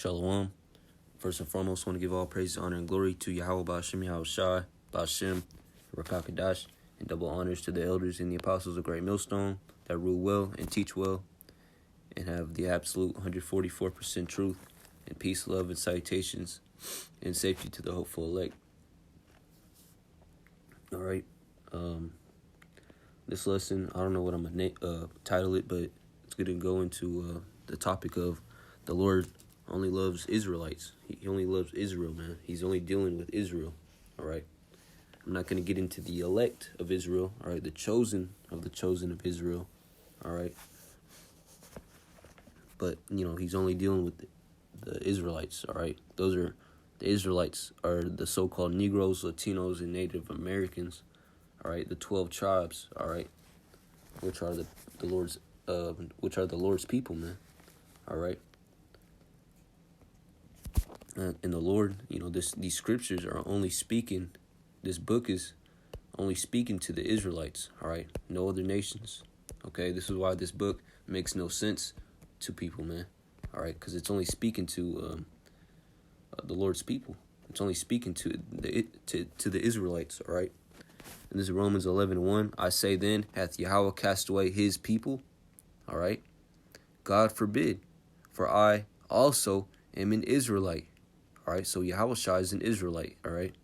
Shalom. First and foremost, I want to give all praise, honor, and glory to Yahweh Ba'Shem, Yahweh Shai, Ba'Shem, Rakakadash, and double honors to the elders and the apostles of Great Millstone that rule well and teach well and have the absolute 144% truth and peace, love, and salutations and safety to the hopeful elect. All right. This lesson, I don't know what I'm going to title it, but it's going to go into the topic of the Lord only loves Israelites. He only loves Israel, man. He's only dealing with Israel, all right? I'm not going to get into the elect of Israel, all right? The chosen of Israel, all right? But, he's only dealing with the Israelites, all right? The Israelites are the so-called Negroes, Latinos, and Native Americans, all right? The 12 tribes, all right? Which are the Lord's people, man, all right? And the Lord, these scriptures are only speaking, this book is only speaking to the Israelites, all right? No other nations, okay? This is why this book makes no sense to people, man, all right? Because it's only speaking to the Lord's people. It's only speaking to the Israelites, all right? And this is Romans 11:1. I say then, hath Yahweh cast away his people? All right? God forbid, for I also am an Israelite. All right, so Yahushua is an Israelite, all right,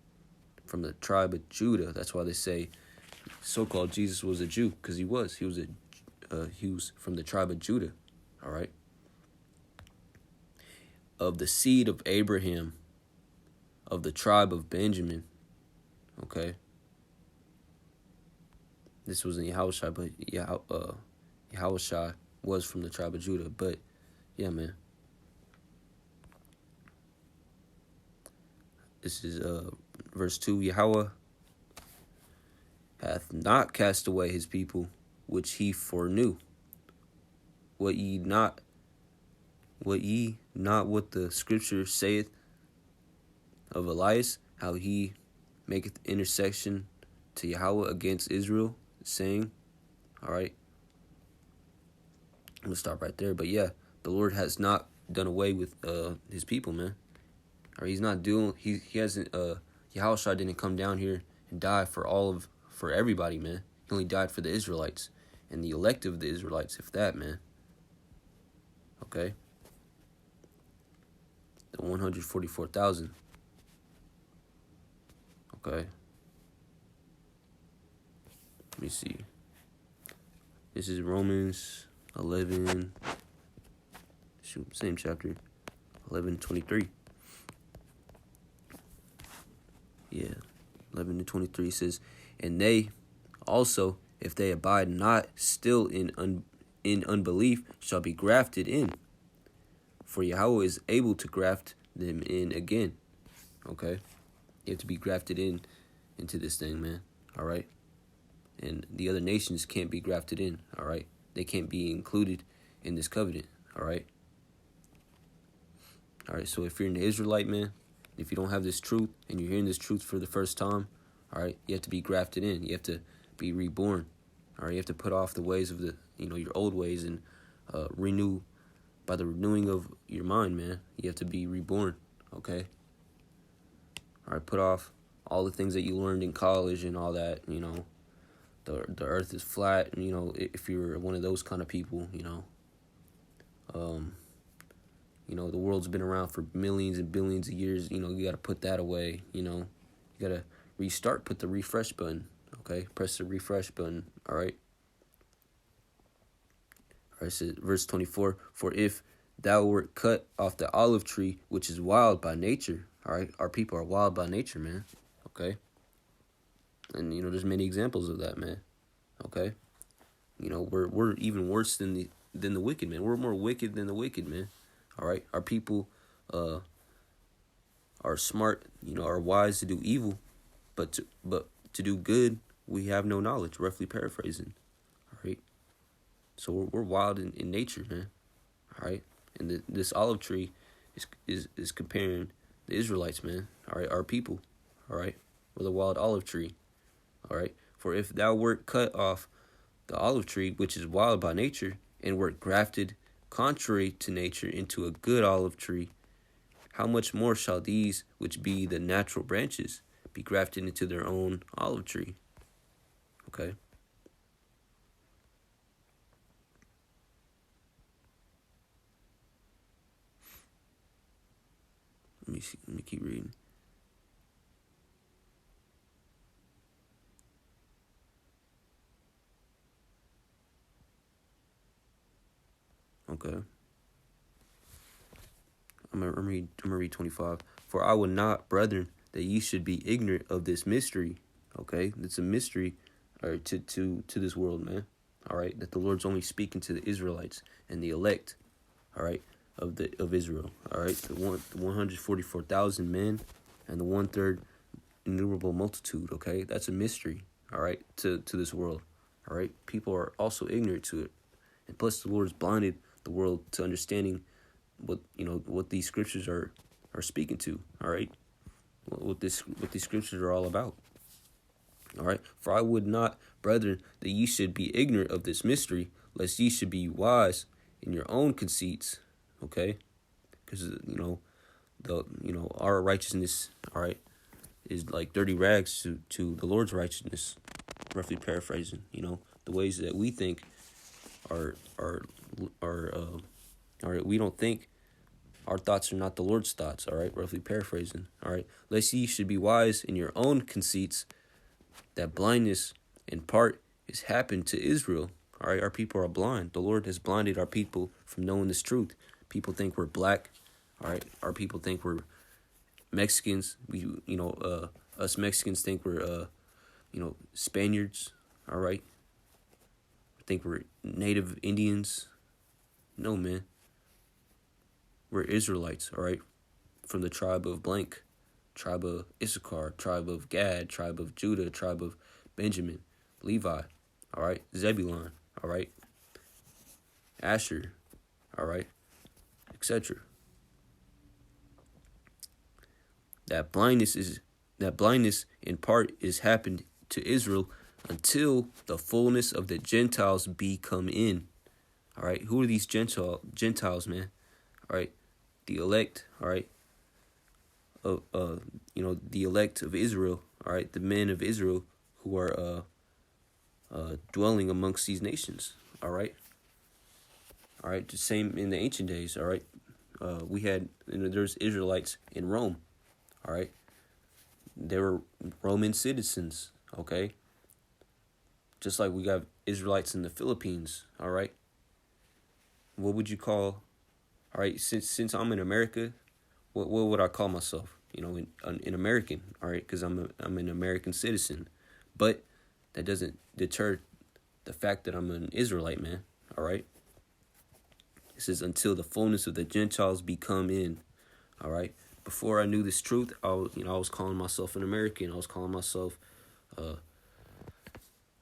from the tribe of Judah. That's why they say so-called Jesus was a Jew, because he was from the tribe of Judah, all right, of the seed of Abraham, of the tribe of Benjamin, okay. This wasn't Yahushua, but Yahushua was from the tribe of Judah, but yeah, man. This is verse 2. Yahweh hath not cast away his people, which he foreknew. What ye not what the scripture saith of Elias, how he maketh intercession to Yahweh against Israel, saying, all right. I'm going to stop right there. But yeah, the Lord has not done away with his people, man. Or he's not doing, he hasn't, Yahushua didn't come down here and die for everybody, man. He only died for the Israelites and the elect of the Israelites, if that, man. Okay? The 144,000. Okay? Let me see. This is Romans 11, same chapter, 11:23. Yeah, 11:23 says, and they also, if they abide not still in unbelief, shall be grafted in. For Yahweh is able to graft them in again. Okay? You have to be grafted into this thing, man. All right? And the other nations can't be grafted in. All right? They can't be included in this covenant. All right? All right, so if you're an Israelite, man, if you don't have this truth and you're hearing this truth for the first time, all right, you have to be grafted in. You have to be reborn. All right, you have to put off the ways of your old ways and renew by the renewing of your mind, man. You have to be reborn, okay? All right, put off all the things that you learned in college and all that, the earth is flat, and, if you're one of those kind of people, the world's been around for millions and billions of years. You got to put that away. You got to restart. Put the refresh button. Okay, press the refresh button. All right. All right. So verse 24. For if thou wert cut off the olive tree, which is wild by nature. All right, our people are wild by nature, man. Okay. And there's many examples of that, man. Okay. We're even worse than the wicked, man. We're more wicked than the wicked, man. All right, our people are smart, are wise to do evil, but to do good, we have no knowledge. Roughly paraphrasing. All right, so we're wild in nature, man. All right, and this olive tree is comparing the Israelites, man. All right, our people. All right, we're the wild olive tree. All right, for if thou wert cut off the olive tree, which is wild by nature, and wert grafted contrary to nature into a good olive tree, how much more shall these which be the natural branches be grafted into their own olive tree? Okay. Let me see. Let me keep reading. Okay. I'm gonna read 25. For I would not, brethren, that ye should be ignorant of this mystery. Okay, it's a mystery, all right, to this world, man. All right, that the Lord's only speaking to the Israelites and the elect, all right, of Israel. All right, the 144,000 men and the 1/3 innumerable multitude. Okay, that's a mystery. All right, to this world. All right, people are also ignorant to it, and plus the Lord's blinded the world to understanding what these scriptures are speaking to. All right, what these scriptures are all about. All right, for I would not, brethren, that ye should be ignorant of this mystery, lest ye should be wise in your own conceits. Okay, because our righteousness, all right, is like dirty rags to the Lord's righteousness. Roughly paraphrasing, the ways that we think are all right, we don't think. Our thoughts are not the Lord's thoughts, all right? Roughly paraphrasing, all right? Lest ye should be wise in your own conceits, that blindness in part is happened to Israel, all right? Our people are blind. The Lord has blinded our people from knowing this truth. People think we're black, all right? Our people think we're Mexicans. Us Mexicans think we're, Spaniards, all right? Think we're native Indians. No, man. We're Israelites, all right? From the tribe of blank, tribe of Issachar, tribe of Gad, tribe of Judah, tribe of Benjamin, Levi, all right? Zebulun, all right? Asher, all right? Etc. That blindness in part is happened to Israel until the fullness of the Gentiles be come in. All right? Who are these Gentiles, man? All right, the elect, all right, the elect of Israel, all right, the men of Israel who are dwelling amongst these nations, all right, the same in the ancient days, all right, there's Israelites in Rome, all right, they were Roman citizens, okay, just like we got Israelites in the Philippines, all right, what would you call? All right, since I'm in America, what would I call myself? An American. All right, because I'm an American citizen, but that doesn't deter the fact that I'm an Israelite, man. All right. It says until the fullness of the Gentiles be come in. All right. Before I knew this truth, I was calling myself an American. I was calling myself an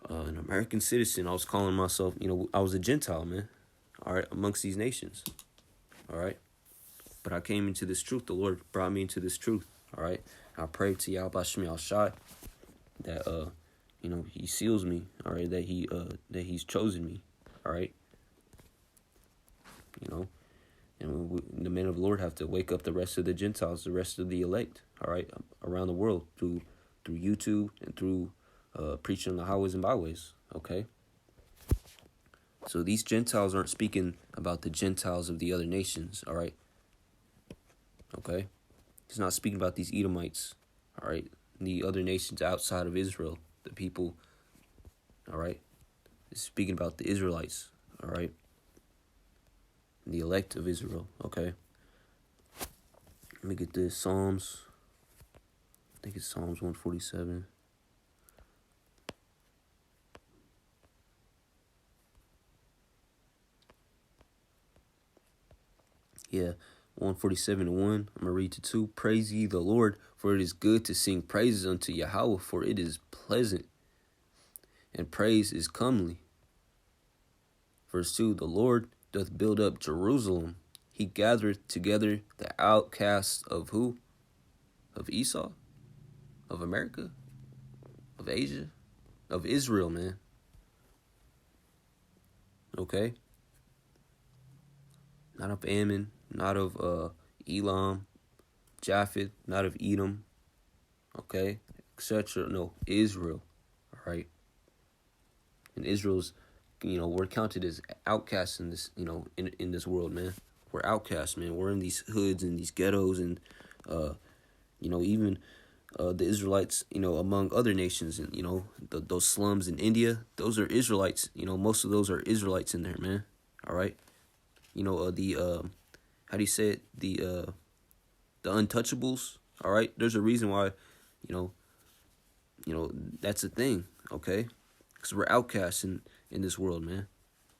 American citizen. I was calling myself, I was a Gentile, man. All right, amongst these nations. All right. But I came into this truth. The Lord brought me into this truth. All right. I pray to Yahweh Shmi Al-Shai that He seals me. All right. That He's chosen me. All right. And the men of the Lord have to wake up the rest of the Gentiles, the rest of the elect. All right, around the world through YouTube and through preaching on the highways and byways. Okay. So these Gentiles aren't speaking about the Gentiles of the other nations, all right? Okay? He's not speaking about these Edomites, all right? The other nations outside of Israel, the people, all right? He's speaking about the Israelites, all right? The elect of Israel, okay? Let me get this. Psalms. I think it's Psalms 147. Yeah, 147:1. I'm going to read to 2. Praise ye the Lord, for it is good to sing praises unto Yahweh, for it is pleasant, and praise is comely. Verse 2. The Lord doth build up Jerusalem. He gathereth together the outcasts of who? Of Esau? Of America? Of Asia? Of Israel, man. Okay? Not of Ammon, not of Elam, Japheth, not of Edom, okay, etc. No, Israel, all right? And Israel's, we're counted as outcasts in this, in this world, man. We're outcasts, man. We're in these hoods and these ghettos and, even the Israelites, among other nations and, those slums in India, those are Israelites. Most of those are Israelites in there, man. All right. How do you say it? The untouchables. All right. There's a reason why, that's a thing. Okay. Because we're outcasts in this world, man.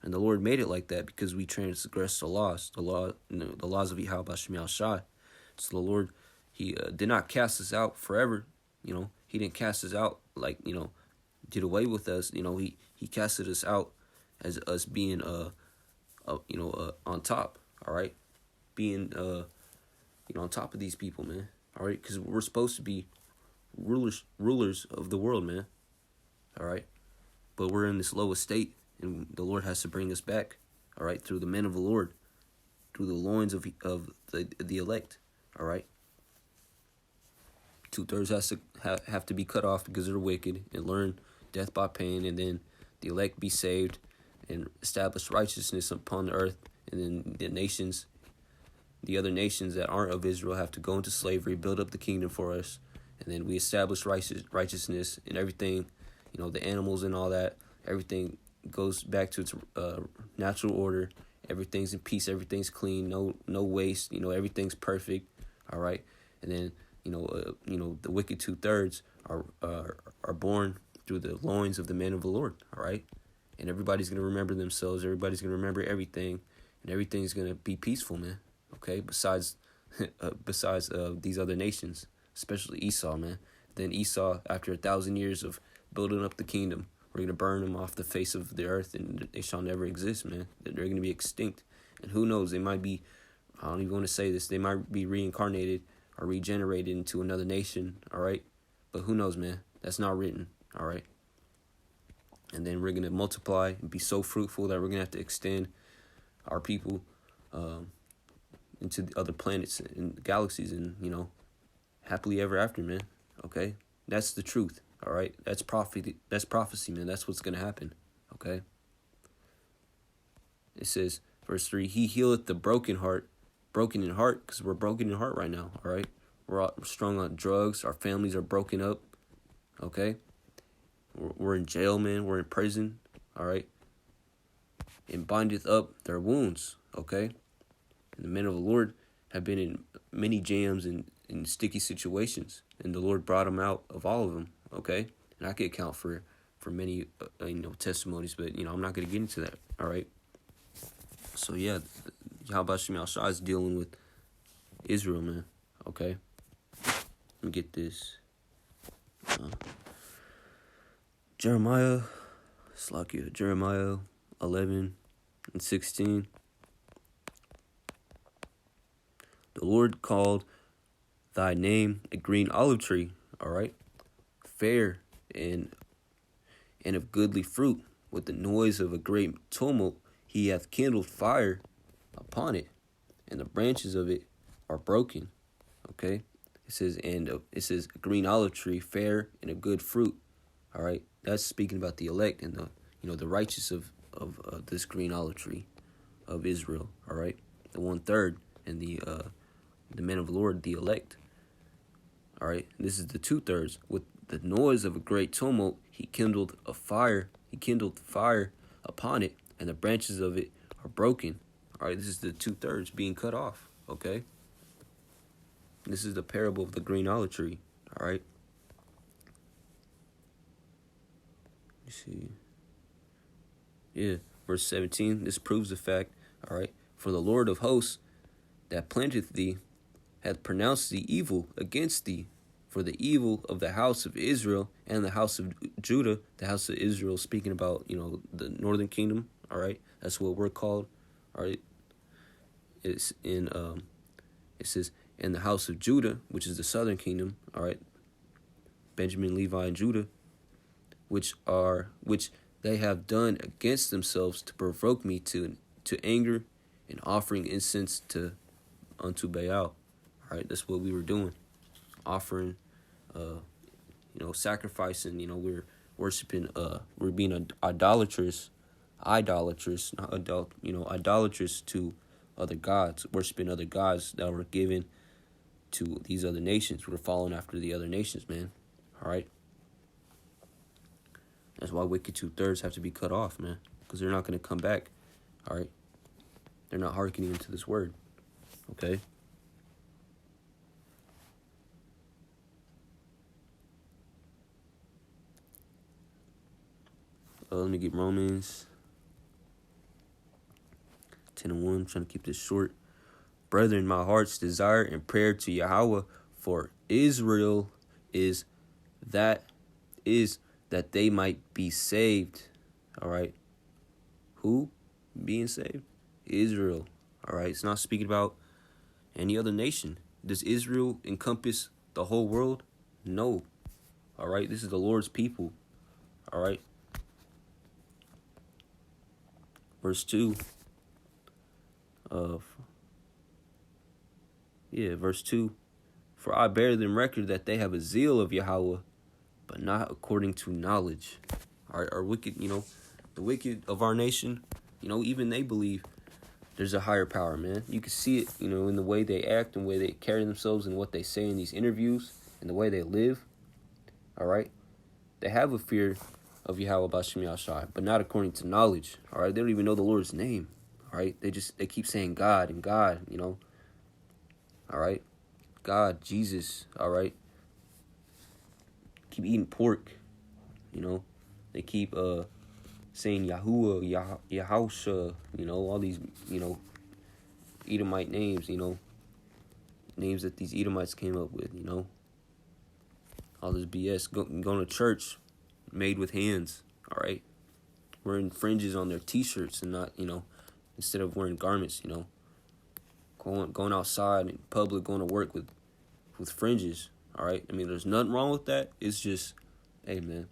And the Lord made it like that because we transgressed the laws, the laws of Yahweh Shem Shai. So the Lord, He did not cast us out forever. He didn't cast us out like, did away with us. He casted us out as us being on top. All right, being on top of these people, man. All right, because we're supposed to be rulers of the world, man. All right, but we're in this low estate, and the Lord has to bring us back. All right, through the men of the Lord, through the loins of the elect. All right. 2/3 has to have to be cut off because they're wicked and learn death by pain, and then the elect be saved and establish righteousness upon the earth, and then the other nations that aren't of Israel have to go into slavery, build up the kingdom for us, and then we establish righteousness and everything, the animals and all that, everything goes back to its natural order. Everything's in peace, everything's clean, no waste, everything's perfect, all right, and then the wicked 2/3 are born through the loins of the men of the Lord, all right? And everybody's going to remember themselves. Everybody's going to remember everything. And everything's going to be peaceful, man, okay? Besides these other nations, especially Esau, man. Then Esau, after 1,000 years of building up the kingdom, we're going to burn them off the face of the earth, and they shall never exist, man. They're going to be extinct. And who knows, they might be, I don't even want to say this, they might be reincarnated or regenerated into another nation, all right? But who knows, man? That's not written, all right? And then we're going to multiply and be so fruitful that we're going to have to extend our people into the other planets and galaxies and, happily ever after, man, okay? That's the truth, all right? That's prophecy, man. That's what's going to happen, okay? It says, verse 3, He healeth the broken in heart, because we're broken in heart right now, all right? We're strung on drugs. Our families are broken up, okay? We're in jail, man. We're in prison, all right? And bindeth up their wounds, okay? And the men of the Lord have been in many jams and in sticky situations, and the Lord brought them out of all of them, okay? And I could account for many, testimonies, but, I'm not going to get into that, all right? So, yeah, Yahweh Shem Shai is dealing with Israel, man. Okay? Let me get this. Jeremiah 11:16. The Lord called thy name a green olive tree, all right? Fair and of goodly fruit, with the noise of a great tumult he hath kindled fire upon it, and the branches of it are broken. Okay, it says a green olive tree, fair and of good fruit. All right, that's speaking about the elect and the righteous of this green olive tree of Israel. All right, the 1/3 and the men of the Lord, the elect. All right, this is the 2/3. With the noise of a great tumult, he kindled fire upon it, and the branches of it are broken. All right, this is the 2/3 being cut off, okay? This is the parable of the green olive tree, all right? You see. Yeah, verse 17, this proves the fact, all right? For the Lord of hosts that planteth thee hath pronounced thee evil against thee, for the evil of the house of Israel and the house of Judah, the house of Israel, speaking about, the northern kingdom, all right? That's what we're called, all right? It's in, it says, in the house of Judah, which is the southern kingdom, all right? Benjamin, Levi, and Judah, which they have done against themselves to provoke me to anger and offering incense unto Baal, All right, that's what we were doing, offering, sacrificing. We're worshiping. We're being idolatrous, not idolatrous to other gods, worshiping other gods that were given to these other nations. We're following after the other nations, man. All right. That's why wicked 2/3 have to be cut off, man, because they're not going to come back. All right. They're not hearkening into this word. Okay. Let me get Romans 10:1. I'm trying to keep this short. Brethren, my heart's desire and prayer to Yahweh for Israel is that they might be saved. All right. Who being saved? Israel. All right. It's not speaking about any other nation. Does Israel encompass the whole world? No. All right. This is the Lord's people. All right. Verse 2 verse 2. For I bear them record that they have a zeal of Yahweh, but not according to knowledge. All right, our wicked, the wicked of our nation, even they believe there's a higher power, man. You can see it, in the way they act and the way they carry themselves and what they say in these interviews and the way they live. All right. They have a fear of Yahweh Bashem Yashai, but not according to knowledge. All right. They don't even know the Lord's name. All right. They keep saying God and God, All right. God, Jesus. All right. Keep eating pork. They keep saying Yahuwah, Yahusha, all these, Edomite names, names that these Edomites came up with, all this BS. Going to church made with hands, all right? Wearing fringes on their T-shirts and not, instead of wearing garments, going outside in public, going to work with fringes, all right? I mean, there's nothing wrong with that. It's just, hey, man,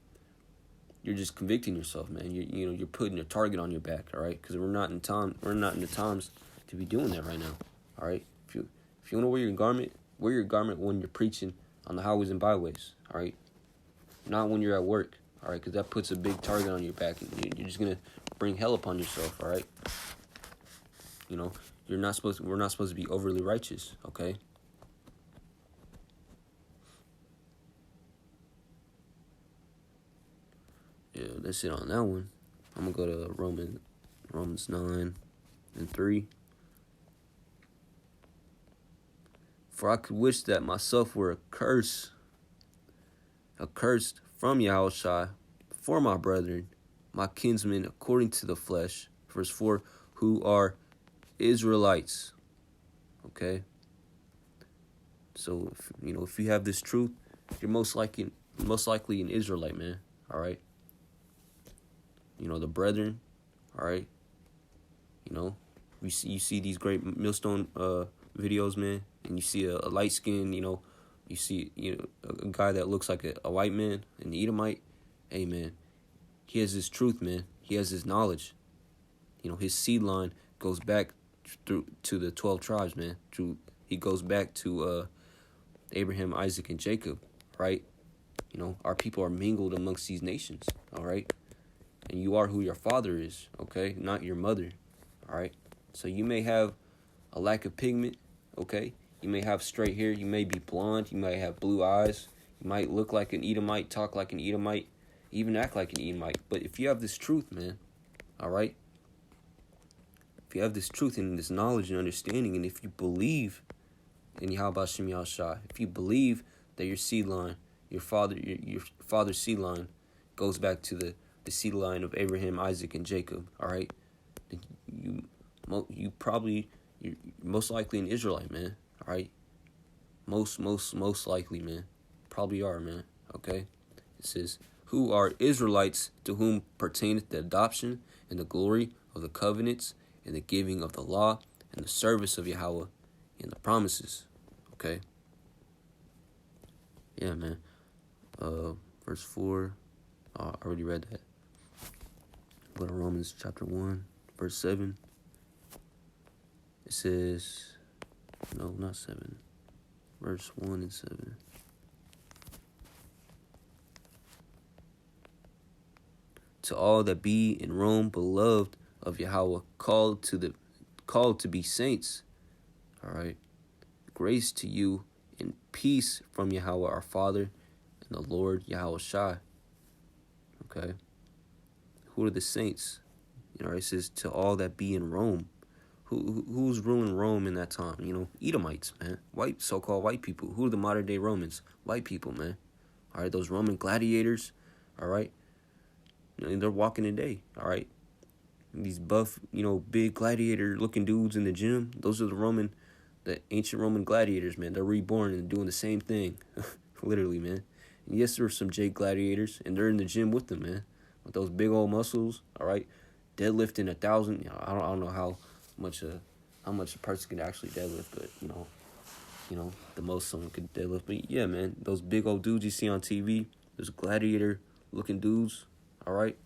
you're just convicting yourself, man. You're putting a target on your back, all right? Because we're not in the times to be doing that right now, all right? If you want to wear your garment when you're preaching on the highways and byways, all right? Not when you're at work, all right? Because that puts a big target on your back, and you're just gonna bring hell upon yourself, all right? We're not supposed to be overly righteous, okay? Yeah, that's it on that one. I'm gonna go to Romans 9:3. For I could wish that myself were accursed from Yahushua for my brethren, my kinsmen according to the flesh. Verse 4, who are Israelites. Okay? So, if you have this truth, you're most likely an Israelite, man. All right? The brethren, all right? You see these great millstone videos, man, and you see a light skin, you see a guy that looks like a white man, an Edomite. Hey, man, he has his truth, man. He has his knowledge. His seed line goes back to the 12 tribes, man. He goes back to Abraham, Isaac, and Jacob, right? Our people are mingled amongst these nations, all right? And you are who your father is, okay? Not your mother, all right? So you may have a lack of pigment, okay? You may have straight hair. You may be blonde. You might have blue eyes. You might look like an Edomite, talk like an Edomite, even act like an Edomite. But if you have this truth, man, all right? If you have this truth and this knowledge and understanding, and if you believe in Yahweh Shem Yahshai, if you believe that your seed line, your father's seed line goes back to the seed line of Abraham, Isaac, and Jacob, all right? You're most likely an Israelite, man, all right? Most likely, man. Probably are, man, okay? It says, who are Israelites to whom pertaineth the adoption and the glory of the covenants and the giving of the law and the service of Yahweh and the promises, okay? Yeah, man. Verse 4, I already read that. Go to Romans chapter 1, verse 7. It says, no, not 7. verse 1 and 7. To all that be in Rome, beloved of Yahweh, called to be saints. All right. Grace to you and peace from Yahweh our Father and the Lord Yahweh Shai. Okay. Who are the saints? You know, it says to all that be in Rome. Who's ruling Rome in that time? You know, Edomites, man. So-called white people. Who are the modern day Romans? White people, man. All right, those Roman gladiators. All right. You know, they're walking today. All right. These buff, you know, big gladiator-looking dudes in the gym. Those are the ancient Roman gladiators, man. They're reborn and doing the same thing. Literally, man. And yes, there were some Jake gladiators, and they're in the gym with them, man. With those big old muscles, all right? Deadlifting 1,000. You know, I don't know how much a person can actually deadlift, but, you know, the most someone could deadlift. But, yeah, man, those big old dudes you see on TV, those gladiator-looking dudes, all right?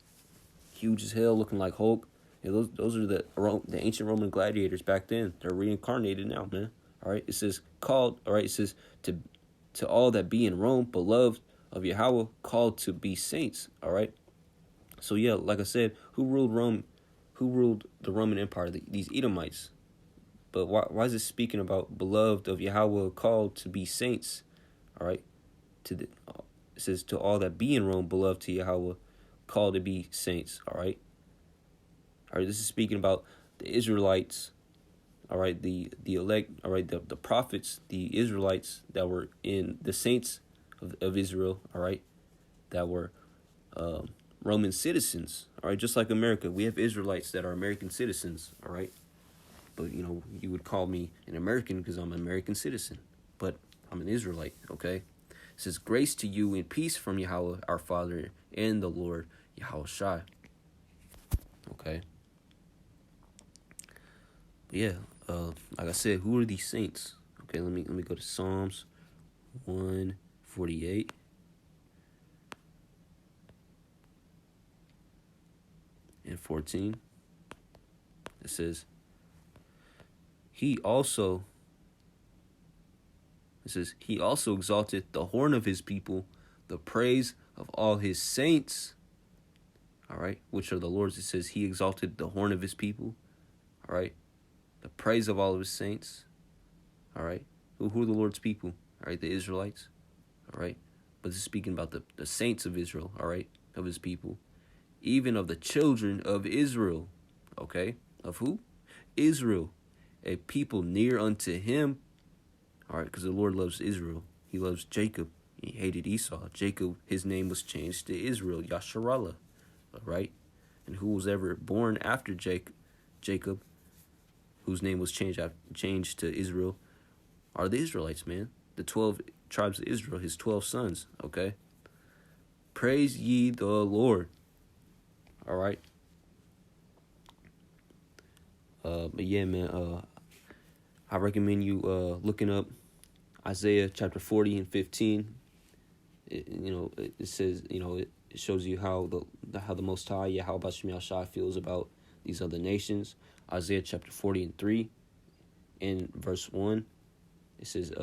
Huge as hell, looking like Hulk. Yeah, those are the ancient Roman gladiators back then. They're reincarnated now, man. All right, it says called. All right, it says to all that be in Rome, beloved of Yahweh, called to be saints. All right. So yeah, like I said, who ruled Rome? Who ruled the Roman Empire? These Edomites. But why is it speaking about beloved of Yahweh, called to be saints? All right. It says to all that be in Rome, beloved to Yahweh, called to be saints. All right. All right, this is speaking about the Israelites, all right, the elect, all right, the prophets, the Israelites that were in the saints of Israel, all right, that were Roman citizens, all right, just like America. We have Israelites that are American citizens, all right, but, you know, you would call me an American because I'm an American citizen, but I'm an Israelite, okay? It says, grace to you and peace from Yahweh, our Father, and the Lord, Yahweh Shai, okay? Yeah, like I said, who are these saints? Okay, let me go to Psalms 148. And 14. It says, He also exalted the horn of his people, the praise of all his saints. All right, which are the Lord's. It says he exalted the horn of his people. All right. The praise of all of his saints. All right. Who are the Lord's people? All right. The Israelites. All right. But this is speaking about the saints of Israel. All right. Of his people. Even of the children of Israel. Okay. Of who? Israel. A people near unto him. All right. Because the Lord loves Israel. He loves Jacob. He hated Esau. Jacob, his name was changed to Israel. Yasharahla. All right. And who was ever born after Jacob, whose name was changed to Israel, are the Israelites, man. The 12 tribes of Israel, his 12 sons, okay? Praise ye the Lord. All right? But yeah, man, I recommend you looking up Isaiah chapter 40 and 15. It says, it shows you how the Most High, Yahweh Shem Shai, feels about these other nations. Isaiah chapter 40 and 3, in verse 1, it says,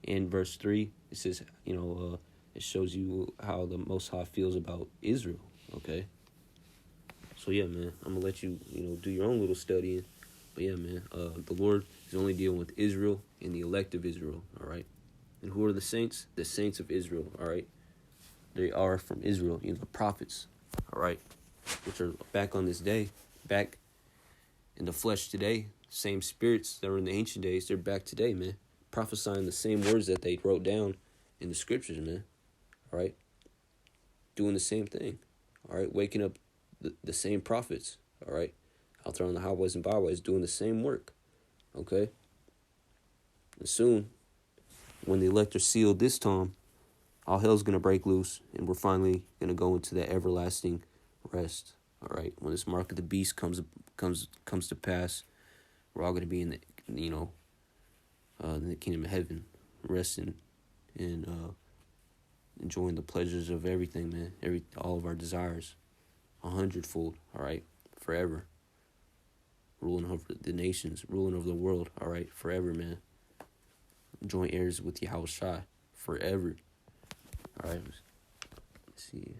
in verse 3, it says, it shows you how the Most High feels about Israel, okay? So, yeah, man, I'm going to let you, do your own little studying. But, yeah, man, the Lord is only dealing with Israel and the elect of Israel, all right? And who are the saints? The saints of Israel, all right? They are from Israel, the prophets, all right? Which are back on this day, back in the flesh today. Same spirits that were in the ancient days, they're back today, man. Prophesying the same words that they wrote down in the scriptures, man. All right? Doing the same thing. All right? Waking up the same prophets. All right? Out there on the highways and byways doing the same work. Okay? And soon, when the elect are sealed this time, all hell's going to break loose, and we're finally going to go into that everlasting rest. All right? When this mark of the beast comes to pass, we're all going to be in the kingdom of heaven, resting and enjoying the pleasures of everything, man. All of our desires, 100-fold. All right, forever. Ruling over the nations, ruling over the world. All right, forever, man. joint heirs with Yahushua forever. All right, let's see.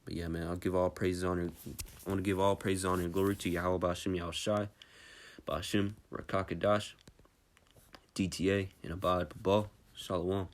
But yeah, man, I'll give all praises, honor. I want to give all praises, honor, and glory to Yahweh Ba'Shem Yahushai, Ba'Shem Rakakadash, DTA, and Abad Babal. Shalom.